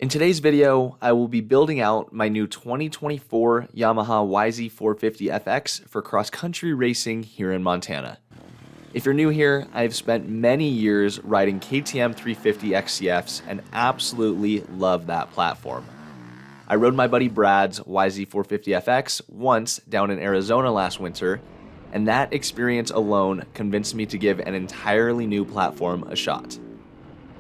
In today's video, I will be building out my new 2024 Yamaha YZ450FX for cross-country racing here in Montana. If you're new here, I've spent many years riding KTM 350 XCFs and absolutely love that platform. I rode my buddy Brad's YZ450FX once down in Arizona last winter, and that experience alone convinced me to give an entirely new platform a shot.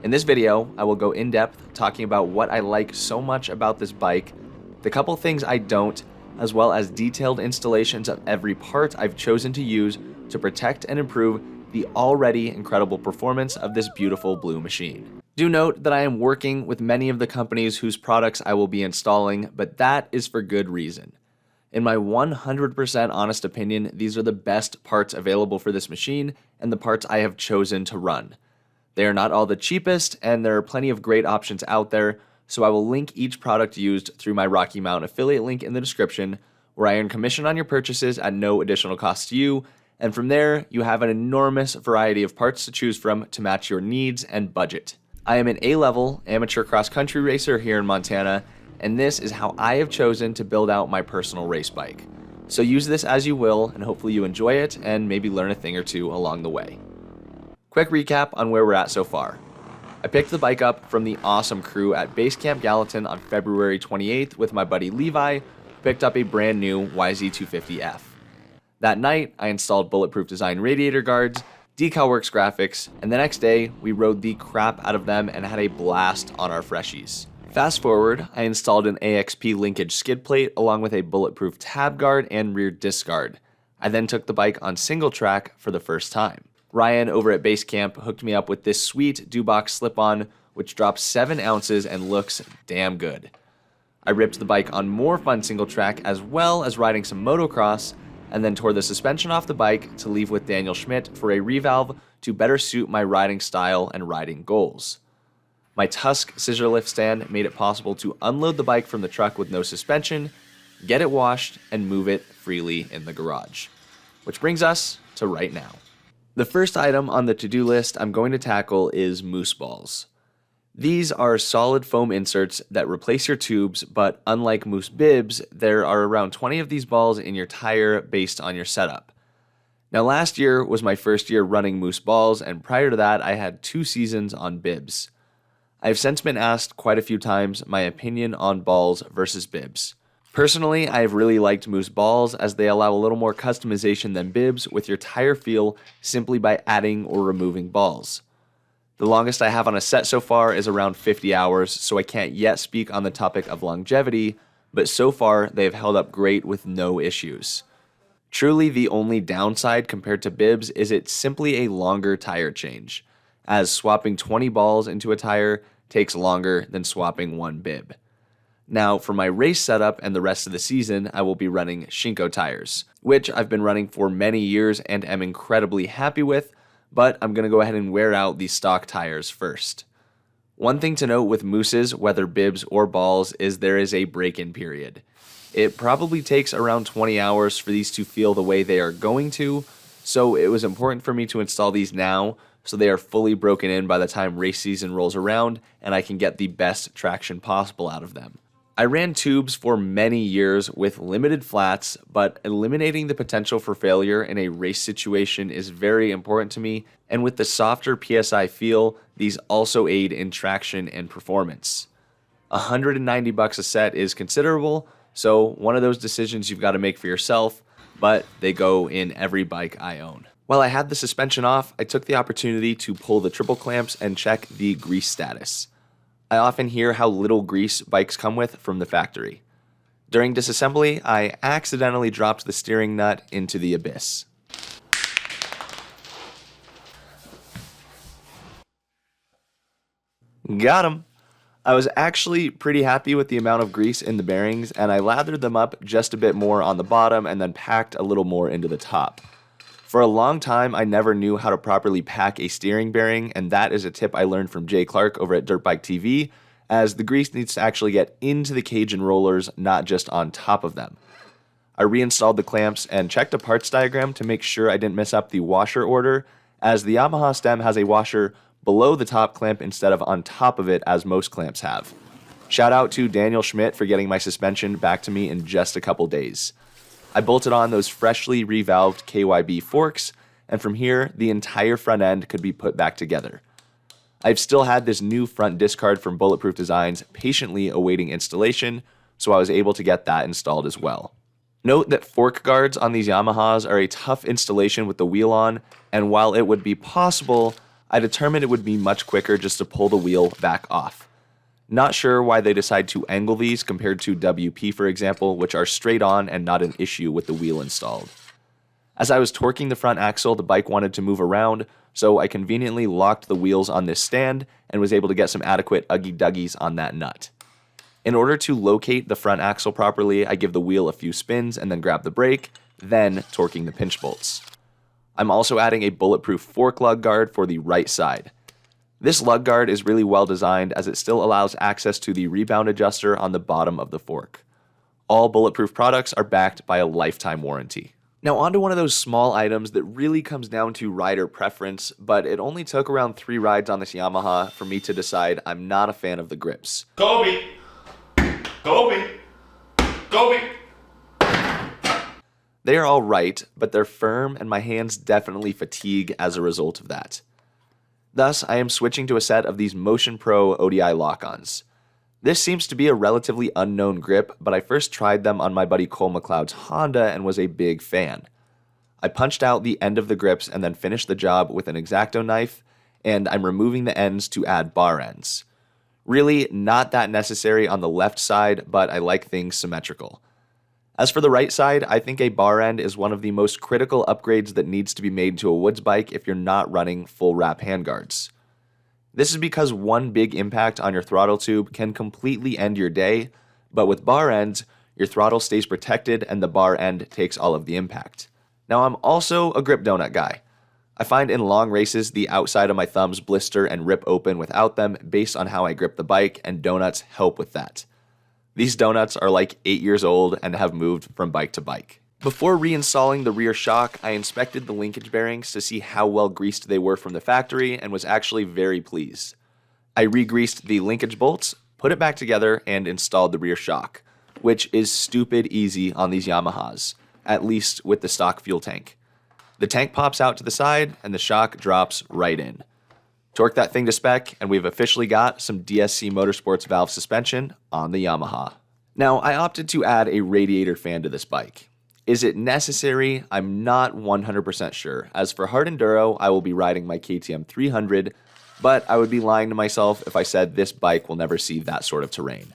In this video, I will go in depth talking about what I like so much about this bike, the couple things I don't, as well as detailed installations of every part I've chosen to use to protect and improve the already incredible performance of this beautiful blue machine. Do note that I am working with many of the companies whose products I will be installing, but that is for good reason. In my 100% honest opinion, these are the best parts available for this machine and the parts I have chosen to run. They are not all the cheapest, and there are plenty of great options out there, so I will link each product used through my Rocky Mount affiliate link in the description, where I earn commission on your purchases at no additional cost to you, and from there, you have an enormous variety of parts to choose from to match your needs and budget. I am an A-level amateur cross-country racer here in Montana, and this is how I have chosen to build out my personal race bike. So use this as you will, and hopefully you enjoy it, and maybe learn a thing or two along the way. Quick recap on where we're at so far. I picked the bike up from the awesome crew at Base Camp Gallatin on February 28th with my buddy Levi, who picked up a brand new YZ450F. That night, I installed bulletproof design radiator guards, DecalWorks graphics, and the next day, we rode the crap out of them and had a blast on our freshies. Fast forward, I installed an AXP linkage skid plate along with a bulletproof tab guard and rear disc guard. I then took the bike on single track for the first time. Ryan over at Base Camp hooked me up with this sweet Dubox slip-on, which drops 7 ounces and looks damn good. I ripped the bike on more fun single track as well as riding some motocross, and then tore the suspension off the bike to leave with Daniel Schmidt for a revalve to better suit my riding style and riding goals. My Tusk scissor lift stand made it possible to unload the bike from the truck with no suspension, get it washed, and move it freely in the garage. Which brings us to right now. The first item on the to-do list I'm going to tackle is Mousse balls. These are solid foam inserts that replace your tubes, but unlike Mousse bibs, there are around 20 of these balls in your tire based on your setup. Now last year was my first year running Mousse balls, and prior to that I had 2 seasons on bibs. I have since been asked quite a few times my opinion on balls versus bibs. Personally, I have really liked Mousse balls as they allow a little more customization than bibs with your tire feel simply by adding or removing balls. The longest I have on a set so far is around 50 hours, so I can't yet speak on the topic of longevity, but so far they have held up great with no issues. Truly the only downside compared to bibs is it's simply a longer tire change, as swapping 20 balls into a tire takes longer than swapping 1 bib. Now, for my race setup and the rest of the season, I will be running Shinko tires, which I've been running for many years and am incredibly happy with, but I'm going to go ahead and wear out these stock tires first. One thing to note with Mousses, whether bibs or balls, is there is a break-in period. It probably takes around 20 hours for these to feel the way they are going to, so it was important for me to install these now so they are fully broken in by the time race season rolls around and I can get the best traction possible out of them. I ran tubes for many years with limited flats, but eliminating the potential for failure in a race situation is very important to me, and with the softer PSI feel, these also aid in traction and performance. $190 a set is considerable, so one of those decisions you've got to make for yourself, but they go in every bike I own. While I had the suspension off, I took the opportunity to pull the triple clamps and check the grease status. I often hear how little grease bikes come with from the factory. During disassembly, I accidentally dropped the steering nut into the abyss. Got him! I was actually pretty happy with the amount of grease in the bearings, and I lathered them up just a bit more on the bottom and then packed a little more into the top. For a long time, I never knew how to properly pack a steering bearing, and that is a tip I learned from Jay Clark over at Dirt Bike TV, as the grease needs to actually get into the cage and rollers, not just on top of them. I reinstalled the clamps and checked a parts diagram to make sure I didn't mess up the washer order, as the Yamaha stem has a washer below the top clamp instead of on top of it as most clamps have. Shout out to Daniel Schmidt for getting my suspension back to me in just a couple days. I bolted on those freshly revalved KYB forks, and from here, the entire front end could be put back together. I've still had this new front discard from Bulletproof Designs patiently awaiting installation, so I was able to get that installed as well. Note that fork guards on these Yamahas are a tough installation with the wheel on, and while it would be possible, I determined it would be much quicker just to pull the wheel back off. Not sure why they decide to angle these compared to WP, for example, which are straight on and not an issue with the wheel installed. As I was torquing the front axle, the bike wanted to move around, so I conveniently locked the wheels on this stand and was able to get some adequate uggy-duggies on that nut. In order to locate the front axle properly, I give the wheel a few spins and then grab the brake, then torquing the pinch bolts. I'm also adding a bulletproof fork lug guard for the right side. This lug guard is really well designed as it still allows access to the rebound adjuster on the bottom of the fork. All bulletproof products are backed by a lifetime warranty. Now onto one of those small items that really comes down to rider preference, but it only took around 3 rides on this Yamaha for me to decide I'm not a fan of the grips. Kobe! They are all right, but they're firm and my hands definitely fatigue as a result of that. Thus, I am switching to a set of these Motion Pro ODI lock-ons. This seems to be a relatively unknown grip, but I first tried them on my buddy Cole McLeod's Honda and was a big fan. I punched out the end of the grips and then finished the job with an X-Acto knife, and I'm removing the ends to add bar ends. Really not that necessary on the left side, but I like things symmetrical. As for the right side, I think a bar end is one of the most critical upgrades that needs to be made to a woods bike if you're not running full wrap handguards. This is because one big impact on your throttle tube can completely end your day, but with bar ends, your throttle stays protected and the bar end takes all of the impact. Now I'm also a grip donut guy. I find in long races the outside of my thumbs blister and rip open without them based on how I grip the bike, and donuts help with that. These donuts are like 8 years old and have moved from bike to bike. Before reinstalling the rear shock, I inspected the linkage bearings to see how well greased they were from the factory and was actually very pleased. I re-greased the linkage bolts, put it back together, and installed the rear shock, which is stupid easy on these Yamahas, at least with the stock fuel tank. The tank pops out to the side and the shock drops right in. Torque that thing to spec, and we've officially got some DSC Motorsports valve suspension on the Yamaha. Now, I opted to add a radiator fan to this bike. Is it necessary? I'm not 100% sure. As for hard enduro, I will be riding my KTM 300, but I would be lying to myself if I said this bike will never see that sort of terrain.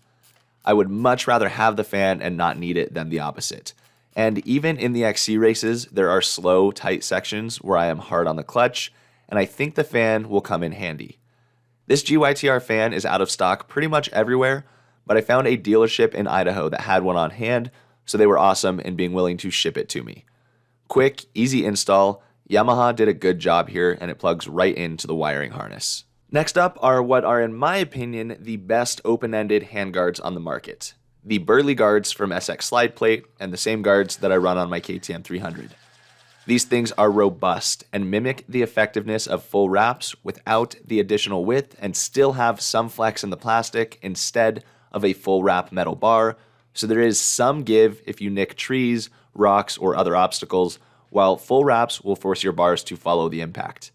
I would much rather have the fan and not need it than the opposite. And even in the XC races, there are slow, tight sections where I am hard on the clutch, and I think the fan will come in handy. This GYTR fan is out of stock pretty much everywhere, but I found a dealership in Idaho that had one on hand, so they were awesome in being willing to ship it to me. Quick, easy install. Yamaha did a good job here, and it plugs right into the wiring harness. Next up are what are, in my opinion, the best open-ended handguards on the market. The Burley guards from SX Slide Plate, and the same guards that I run on my KTM 300. These things are robust and mimic the effectiveness of full wraps without the additional width and still have some flex in the plastic instead of a full wrap metal bar, so there is some give if you nick trees, rocks, or other obstacles, while full wraps will force your bars to follow the impact.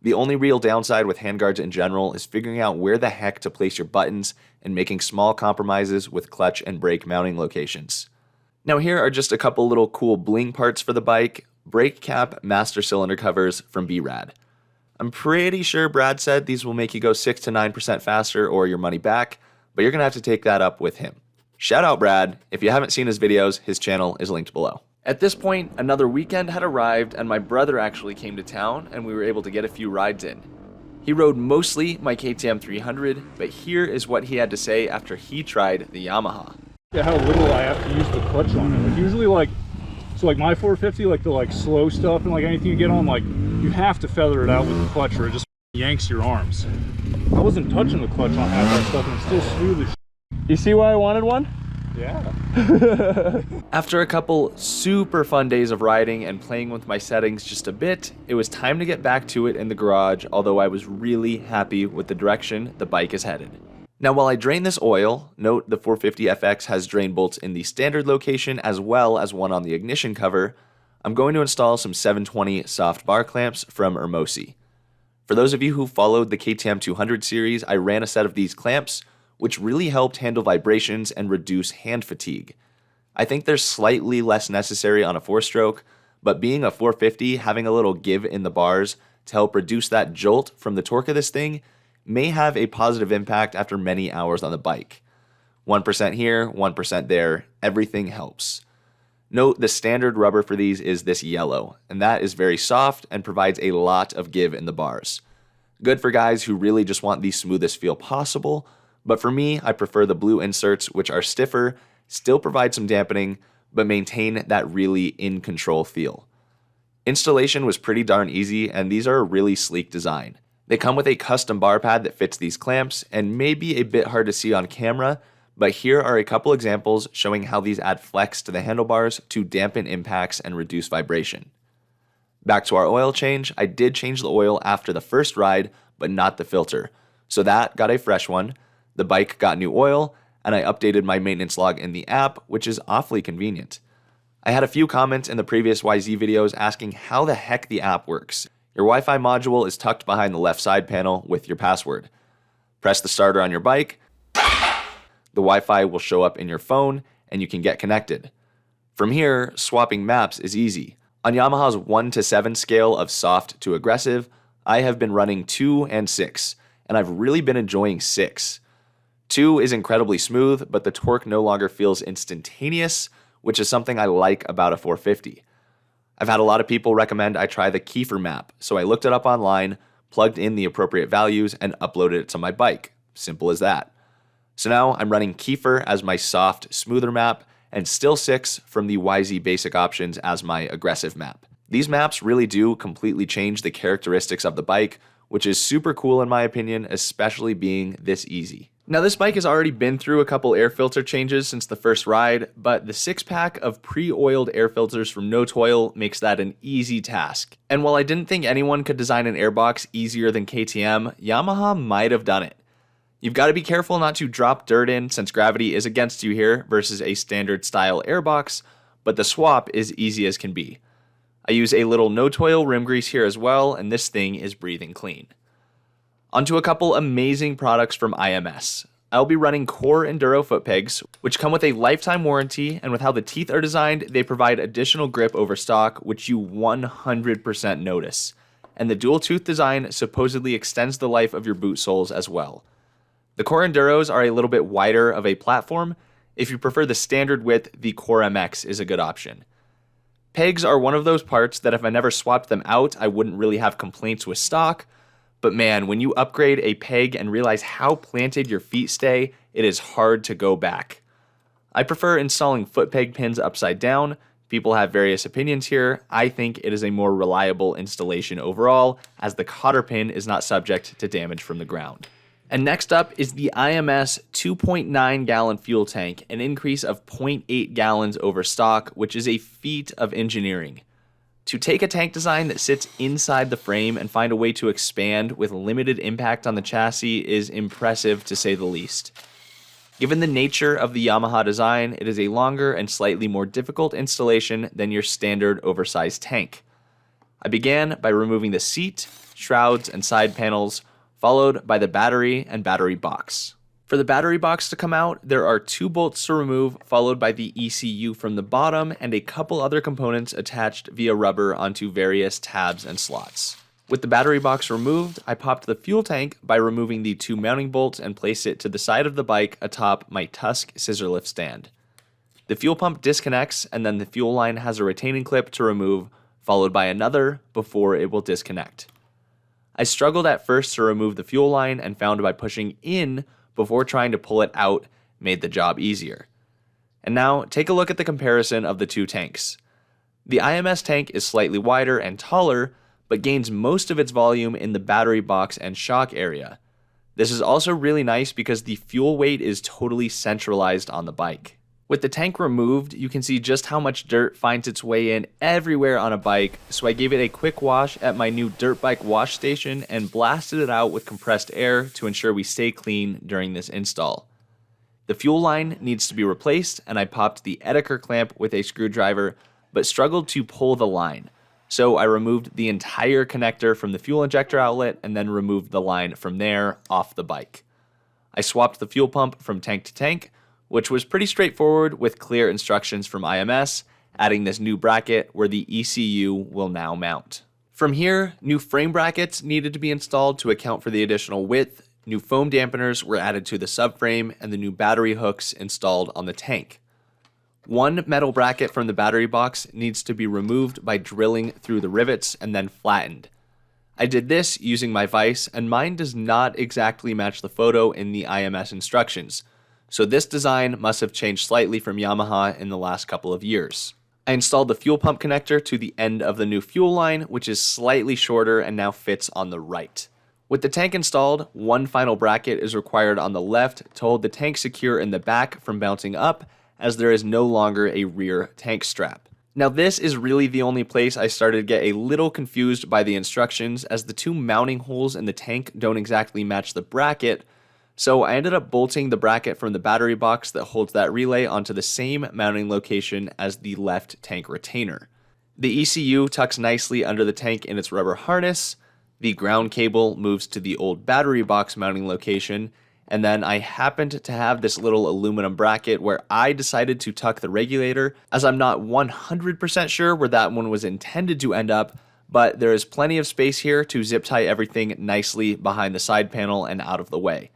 The only real downside with handguards in general is figuring out where the heck to place your buttons and making small compromises with clutch and brake mounting locations. Now here are just a couple little cool bling parts for the bike. Brake cap master cylinder covers from BeRad. I'm pretty sure Brad said these will make you go 6 to 9% faster or your money back, but you're going to have to take that up with him. Shout out Brad. If you haven't seen his videos, his channel is linked below. At this point, another weekend had arrived and my brother actually came to town and we were able to get a few rides in. He rode mostly my KTM 300, but here is what he had to say after he tried the Yamaha. Yeah, how little I have to use the clutch on it. Like usually so my 450, the slow stuff and anything you get on, you have to feather it out with the clutch or it just yanks your arms. I wasn't touching the clutch on half that stuff and it's still smooth as shit. You see why I wanted one? Yeah. After a couple super fun days of riding and playing with my settings just a bit, it was time to get back to it in the garage, although I was really happy with the direction the bike is headed. Now while I drain this oil, note the 450FX has drain bolts in the standard location as well as one on the ignition cover, I'm going to install some 720 soft bar clamps from Urmosi. For those of you who followed the KTM 200 series, I ran a set of these clamps, which really helped handle vibrations and reduce hand fatigue. I think they're slightly less necessary on a 4-stroke, but being a 450, having a little give in the bars to help reduce that jolt from the torque of this thing may have a positive impact after many hours on the bike. 1% here, 1% there, everything helps. Note the standard rubber for these is this yellow, and that is very soft and provides a lot of give in the bars. Good for guys who really just want the smoothest feel possible, but for me, I prefer the blue inserts, which are stiffer, still provide some dampening, but maintain that really in-control feel. Installation was pretty darn easy, and these are a really sleek design. They come with a custom bar pad that fits these clamps, and may be a bit hard to see on camera, but here are a couple examples showing how these add flex to the handlebars to dampen impacts and reduce vibration. Back to our oil change, I did change the oil after the first ride, but not the filter, so that got a fresh one. The bike got new oil, and I updated my maintenance log in the app, which is awfully convenient. I had a few comments in the previous YZ videos asking how the heck the app works. Your Wi-Fi module is tucked behind the left side panel with your password. Press the starter on your bike, the Wi-Fi will show up in your phone, and you can get connected. From here, swapping maps is easy. On Yamaha's 1 to 7 scale of soft to aggressive, I have been running 2 and 6, and I've really been enjoying 6. 2 is incredibly smooth, but the torque no longer feels instantaneous, which is something I like about a 450. I've had a lot of people recommend I try the Kiefer map, so I looked it up online, plugged in the appropriate values, and uploaded it to my bike. Simple as that. So now I'm running Kiefer as my soft, smoother map, and still 6 from the YZ basic options as my aggressive map. These maps really do completely change the characteristics of the bike, which is super cool in my opinion, especially being this easy. Now this bike has already been through a couple air filter changes since the first ride, but the 6-pack of pre-oiled air filters from NoToil makes that an easy task. And while I didn't think anyone could design an airbox easier than KTM, Yamaha might have done it. You've got to be careful not to drop dirt in since gravity is against you here versus a standard style airbox, but the swap is easy as can be. I use a little NoToil rim grease here as well, and this thing is breathing clean. Onto a couple amazing products from IMS. I'll be running Core Enduro footpegs, which come with a lifetime warranty, and with how the teeth are designed, they provide additional grip over stock, which you 100% notice. And the dual tooth design supposedly extends the life of your boot soles as well. The Core Enduros are a little bit wider of a platform. If you prefer the standard width, the Core MX is a good option. Pegs are one of those parts that if I never swapped them out, I wouldn't really have complaints with stock. But man, when you upgrade a peg and realize how planted your feet stay, it is hard to go back. I prefer installing foot peg pins upside down. People have various opinions here. I think it is a more reliable installation overall, as the cotter pin is not subject to damage from the ground. And next up is the IMS 2.9 gallon fuel tank, an increase of 0.8 gallons over stock, which is a feat of engineering. To take a tank design that sits inside the frame and find a way to expand with limited impact on the chassis is impressive to say the least. Given the nature of the Yamaha design, it is a longer and slightly more difficult installation than your standard oversized tank. I began by removing the seat, shrouds, and side panels, followed by the battery and battery box. For the battery box to come out, there are 2 bolts to remove, followed by the ECU from the bottom and a couple other components attached via rubber onto various tabs and slots. With the battery box removed, I popped the fuel tank by removing the 2 mounting bolts and placed it to the side of the bike atop my Tusk scissor lift stand. The fuel pump disconnects, and then the fuel line has a retaining clip to remove, followed by another before it will disconnect. I struggled at first to remove the fuel line and found by pushing in before trying to pull it out made the job easier. And now take a look at the comparison of the 2 tanks. The IMS tank is slightly wider and taller, but gains most of its volume in the battery box and shock area. This is also really nice because the fuel weight is totally centralized on the bike. With the tank removed, you can see just how much dirt finds its way in everywhere on a bike, so I gave it a quick wash at my new dirt bike wash station and blasted it out with compressed air to ensure we stay clean during this install. The fuel line needs to be replaced, and I popped the Etiker clamp with a screwdriver, but struggled to pull the line. So I removed the entire connector from the fuel injector outlet and then removed the line from there off the bike. I swapped the fuel pump from tank to tank, which was pretty straightforward with clear instructions from IMS, adding this new bracket where the ECU will now mount. From here, new frame brackets needed to be installed to account for the additional width, new foam dampeners were added to the subframe, and the new battery hooks installed on the tank. One metal bracket from the battery box needs to be removed by drilling through the rivets and then flattened. I did this using my vise, and mine does not exactly match the photo in the IMS instructions, so this design must have changed slightly from Yamaha in the last couple of years. I installed the fuel pump connector to the end of the new fuel line, which is slightly shorter and now fits on the right. With the tank installed, one final bracket is required on the left to hold the tank secure in the back from bouncing up, as there is no longer a rear tank strap. Now this is really the only place I started to get a little confused by the instructions, as the two mounting holes in the tank don't exactly match the bracket, so I ended up bolting the bracket from the battery box that holds that relay onto the same mounting location as the left tank retainer. The ECU tucks nicely under the tank in its rubber harness, the ground cable moves to the old battery box mounting location, and then I happened to have this little aluminum bracket where I decided to tuck the regulator, as I'm not 100% sure where that one was intended to end up, but there is plenty of space here to zip tie everything nicely behind the side panel and out of the way.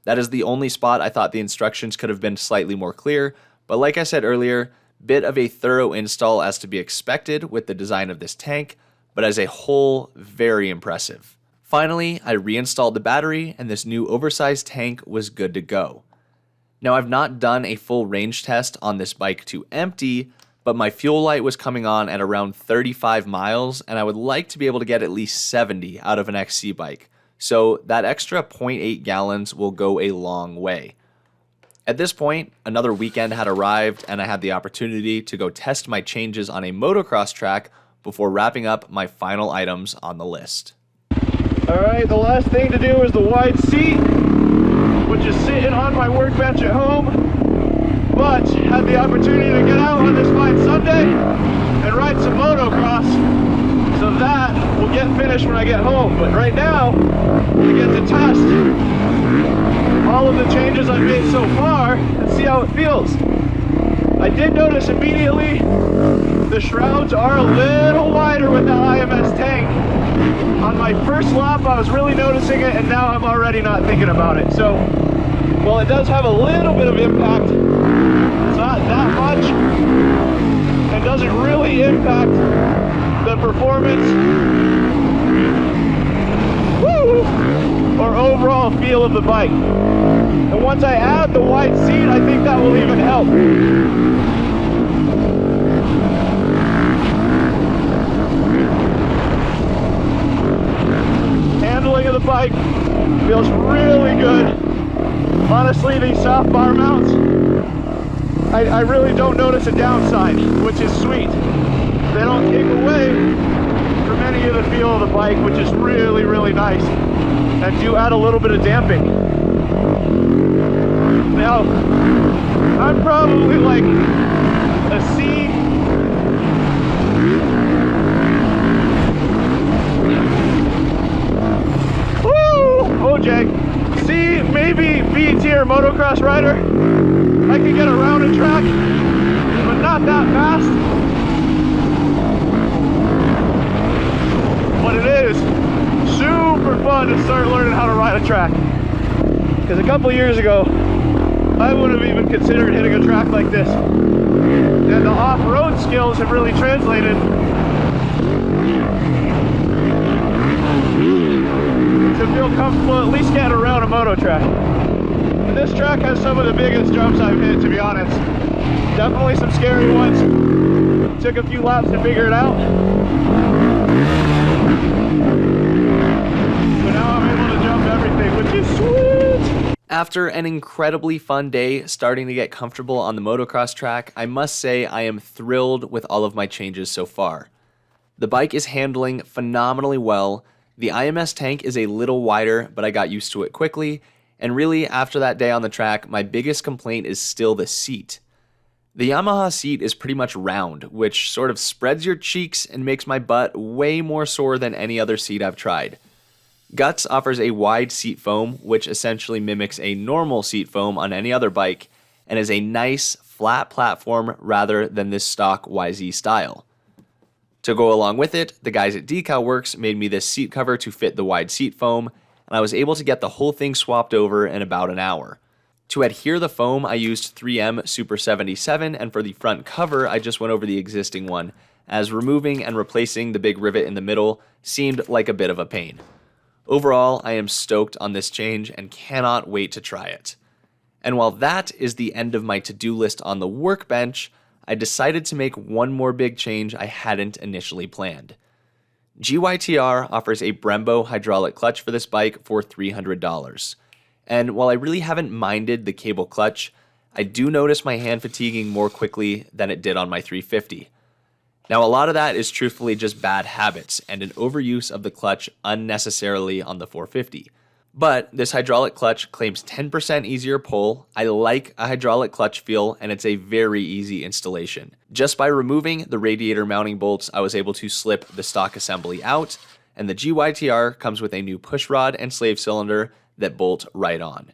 That is the only spot I thought the instructions could have been slightly more clear, but like I said earlier, bit of a thorough install as to be expected with the design of this tank, but as a whole, very impressive. Finally, I reinstalled the battery, and this new oversized tank was good to go. Now, I've not done a full range test on this bike to empty, but my fuel light was coming on at around 35 miles, and I would like to be able to get at least 70 out of an XC bike. So that extra 0.8 gallons will go a long way. At this point, another weekend had arrived, and I had the opportunity to go test my changes on a motocross track before wrapping up my final items on the list. Alright, the last thing to do is the wide seat, which is sitting on my workbench at home, but had the opportunity to get out on this fine Sunday and ride some motocross, so that will get finished when I get home. But right now, we get to test all of the changes I've made so far and see how it feels. I did notice immediately the shrouds are a little wider with the IMS tank. On my first lap, I was really noticing it, and now I'm already not thinking about it. So, while it does have a little bit of impact, it's not that much, and doesn't really impact the performance or overall feel of the bike. And once I add the wide seat, I think that will even help. Handling of the bike feels really good. Honestly, these soft bar mounts, I really don't notice a downside, which is sweet. They don't take away from any of the feel of the bike, which is really, really nice, and do add a little bit of damping. Now, I'm probably like a C. OJ, C, maybe B tier motocross rider. I can get around a track, but not that fast. But it is super fun to start learning how to ride a track. Because a couple years ago, I wouldn't have even considered hitting a track like this. And the off-road skills have really translated to feel comfortable at least getting around a moto track. And this track has some of the biggest jumps I've hit, to be honest. Definitely some scary ones. Took a few laps to figure it out. But now I'm able to jump everything, which is sweet! After an incredibly fun day starting to get comfortable on the motocross track, I must say I am thrilled with all of my changes so far. The bike is handling phenomenally well. The IMS tank is a little wider, but I got used to it quickly. And really, after that day on the track, my biggest complaint is still the seat. The Yamaha seat is pretty much round, which sort of spreads your cheeks and makes my butt way more sore than any other seat I've tried. Guts offers a wide seat foam, which essentially mimics a normal seat foam on any other bike, and is a nice, flat platform rather than this stock YZ style. To go along with it, the guys at Decal Works made me this seat cover to fit the wide seat foam, and I was able to get the whole thing swapped over in about an hour. To adhere the foam, I used 3M Super 77, and for the front cover, I just went over the existing one, as removing and replacing the big rivet in the middle seemed like a bit of a pain. Overall, I am stoked on this change and cannot wait to try it. And while that is the end of my to-do list on the workbench, I decided to make one more big change I hadn't initially planned. GYTR offers a Brembo hydraulic clutch for this bike for $300. And while I really haven't minded the cable clutch, I do notice my hand fatiguing more quickly than it did on my 350. Now, a lot of that is truthfully just bad habits and an overuse of the clutch unnecessarily on the 450. But this hydraulic clutch claims 10% easier pull. I like a hydraulic clutch feel, and it's a very easy installation. Just by removing the radiator mounting bolts, I was able to slip the stock assembly out, and the GYTR comes with a new push rod and slave cylinder that bolt right on.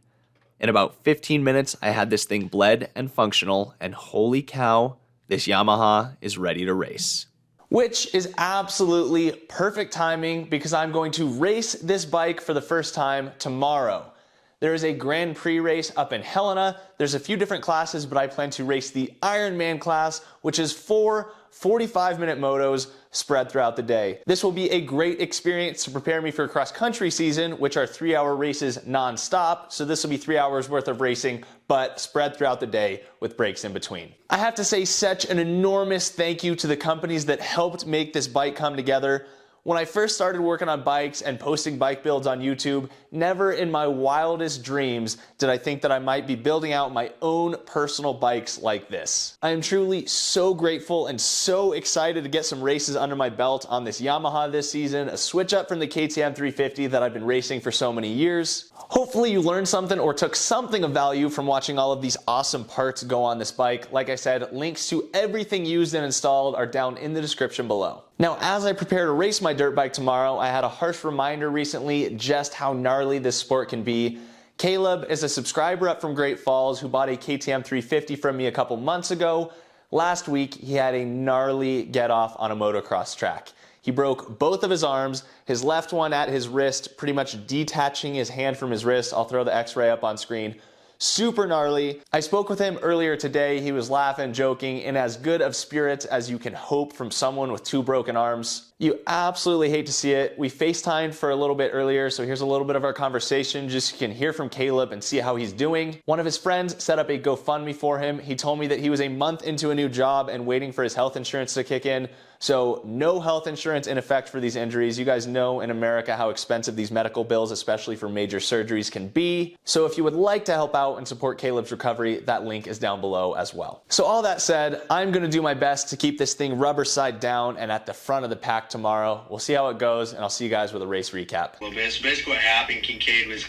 In about 15 minutes, I had this thing bled and functional, and holy cow, this Yamaha is ready to race. Which is absolutely perfect timing because I'm going to race this bike for the first time tomorrow. There is a Grand Prix race up in Helena. There's a few different classes, but I plan to race the Ironman class, which is 4 45-minute motos spread throughout the day. This will be a great experience to prepare me for cross-country season, which are 3-hour races non-stop. So this will be 3 hours worth of racing, but spread throughout the day with breaks in between. I have to say such an enormous thank you to the companies that helped make this bike come together. When I first started working on bikes and posting bike builds on YouTube, never in my wildest dreams did I think that I might be building out my own personal bikes like this. I am truly so grateful and so excited to get some races under my belt on this Yamaha this season, a switch up from the KTM 350 that I've been racing for so many years. Hopefully you learned something or took something of value from watching all of these awesome parts go on this bike. Like I said, links to everything used and installed are down in the description below. Now, as I prepare to race my dirt bike tomorrow, I had a harsh reminder recently just how gnarly this sport can be. Kaleb is a subscriber up from Great Falls who bought a KTM 350 from me a couple months ago. Last week, he had a gnarly get-off on a motocross track. He broke both of his arms, his left one at his wrist, pretty much detaching his hand from his wrist. I'll throw the x-ray up on screen. Super gnarly. I spoke with him earlier today. He was laughing, joking, in as good of spirits as you can hope from someone with 2 broken arms. You absolutely hate to see it. We FaceTimed for a little bit earlier, so here's a little bit of our conversation just so you can hear from Kaleb and see how he's doing. One of his friends set up a GoFundMe for him. He told me that he was a month into a new job and waiting for his health insurance to kick in. So no health insurance in effect for these injuries. You guys know in America how expensive these medical bills, especially for major surgeries, can be. So if you would like to help out and support Kaleb's recovery, that link is down below as well. So all that said, I'm gonna do my best to keep this thing rubber side down and at the front of the pack tomorrow. We'll see how it goes, and I'll see you guys with a race recap. Well, basically what happened, Kincaid, was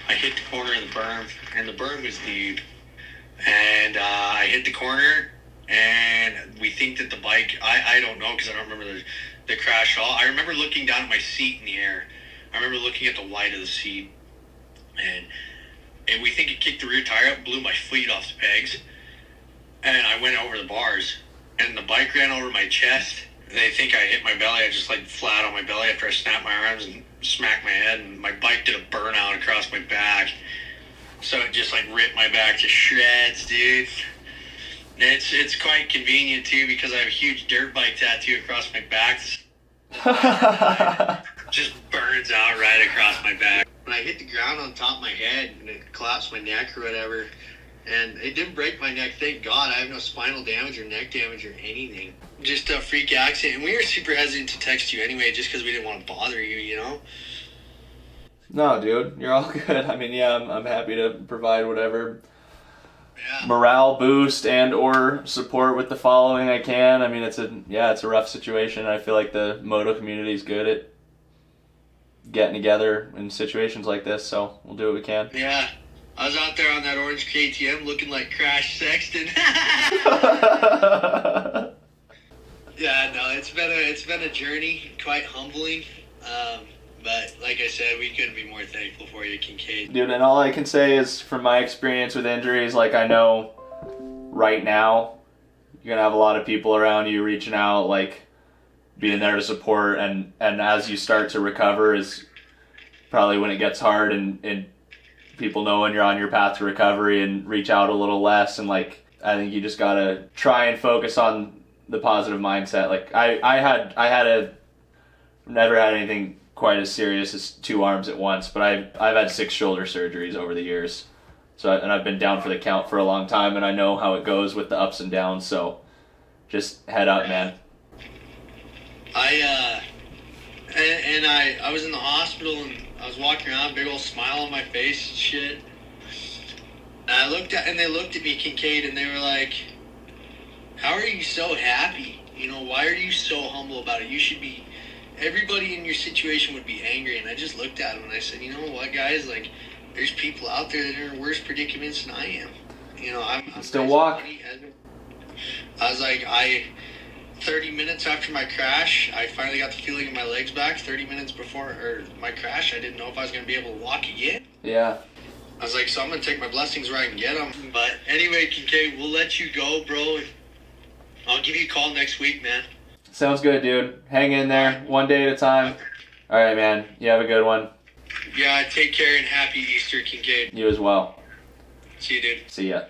I hit the corner of the berm, and the berm was deep. And I hit the corner, and we think that the bike, I don't know because I don't remember the crash at all. I remember looking down at my seat in the air. I remember looking at the white of the seat, and we think it kicked the rear tire up, blew my feet off the pegs, and I went over the bars, and the bike ran over my chest. They think I hit my belly. I just like flat on my belly after I snapped my arms and smacked my head, and my bike did a burnout across my back. So it just like ripped my back to shreds, dude. It's quite convenient too because I have a huge dirt bike tattoo across my back. Just burns out right across my back. When I hit the ground on top of my head and it collapsed my neck or whatever, and it didn't break my neck, thank God. I have no spinal damage or neck damage or anything. Just a freak accident. And we were super hesitant to text you anyway just because we didn't want to bother you, you know? No, dude, you're all good. I mean, yeah, I'm happy to provide whatever Yeah. morale boost and or support with the following I can. I mean, it's a rough situation. I feel like the moto community is good at getting together in situations like this, so we'll do what we can. Yeah. I was out there on that orange KTM looking like Crash Sexton. Yeah, no, it's been a journey, quite humbling. But like I said, we couldn't be more thankful for you, Kincaid. Dude, and all I can say is from my experience with injuries, like I know right now you're gonna have a lot of people around you reaching out, like being there to support, and as you start to recover is probably when it gets hard, and people know when you're on your path to recovery and reach out a little less. And like I think you just gotta try and focus on the positive mindset. Like I never had anything quite as serious as 2 arms at once, but I've had 6 shoulder surgeries over the years. So and I've been down for the count for a long time, and I know how it goes with the ups and downs. So just head up, man. I was in the hospital and I was walking around, big old smile on my face and shit. And they looked at me, Kincaid, and they were like, "How are you so happy? You know, why are you so humble about it? You should be. Everybody in your situation would be angry." And I just looked at them and I said, "You know what, guys? Like, there's people out there that are in worse predicaments than I am. You know, I'm still walk." I was like, 30 minutes after my crash, I finally got the feeling in my legs back. 30 minutes before my crash, I didn't know if I was going to be able to walk again. Yeah. I was like, so I'm going to take my blessings where I can get them. But anyway, Kincaid, we'll let you go, bro. I'll give you a call next week, man. Sounds good, dude. Hang in there, one day at a time. All right, man. You have a good one. Yeah, take care and happy Easter, Kincaid. You as well. See you, dude. See ya.